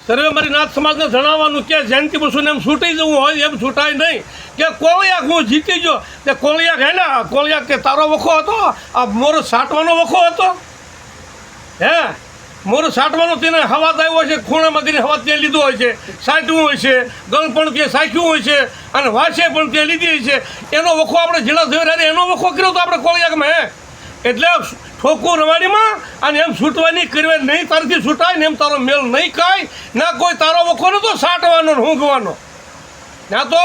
સર્વે મારી નાથ સમાજને જણાવવાનું કે જયંતિ બસુને એમ છૂટી જવું હોય એમ છૂટાય નહીં કે કોળિયાક હું જીતી ગયો તે કોળિયાક હે ને કોળિયાક કે તારો વખો હતો આ મોર સાટવાનો વખો હતો હે મોર સાટવાનો તેને હવા આવ્યો છે ખૂણામાં કરીને હવા ત્યાં લીધો હોય છે સાટ્યું હોય છે ગળ પણ ત્યાં સાખ્યું હોય છે અને વાસે પણ ત્યાં લીધી હોય છે એનો વખો આપણે જીણા ઝવેરાને એનો વખો કર્યો તો આપણે કોળિયાકમાં હે એટલે ઠોકું રવાડીમાં અને એમ છૂટવાની કરવી નહીં તારથી છૂટાય ને એમ તારો મેળ નહીં કાંઈ ના કોઈ તારો વખો નતો સાટવાનો ને ઊંઘવાનો ત્યાં તો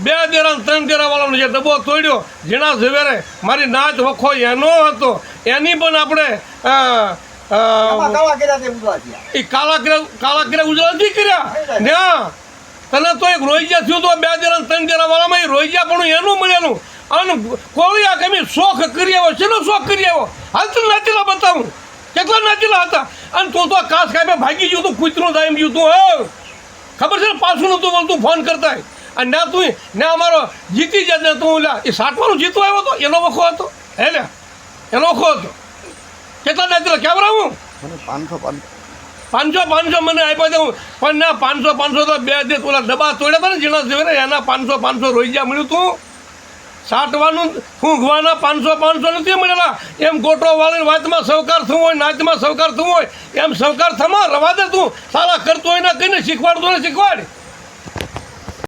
2 દેરા 3 દેરાવાળાનો જે ડબ્બો તોડ્યો જીણા ઝવેરે મારી નાચ વખો એનો હતો એની પણ આપણે એ કાળા કર્યા ઉજળા નથી કર્યા ને તને તો એક રોહિજા થયું તો 2 દેરા 3 દેરાવાળામાં એ રોહિજા પણ એનું મળેલું અને કોળિયા કે શોખ કરી આવ્યો શેનો શોખ કરી આવ્યો હાલ તું નાચેલા બતાવું કેટલા નાચેલા હતા અને તું તો કાસ કાપે ભાગી ગયું તું કૂતરું જાય એમ ગયું તું હે ખબર છે ને પાછું નતું બોલતું ફોન કરતા અને ના તું ને અમારો જીતી જાય તું ઓલા એ સાટવાનું જીતવા આવ્યો હતો એનો વખો હતો હે ને એનો વખો હતો કેટલા નાચેલા કેમ રાવું 500 મને આપ્યા દઉં પણ ના 500 તો 2 દે ઓલા ડબ્બા તોડ્યા હતા ને જીણા ઝવેરે એના 500 રોહિજા મળ્યું તું સાટવાનું ઊંઘવાના 500 નથી મળેલા એમ ગોટો વાળીને વાતમાં સહકાર થવું હોય નાચમાં સહકાર થવું હોય એમ સહકાર થવા રવા દે તું સારા કરતો હોય ને કહીને શીખવાડતો ને શીખવાડ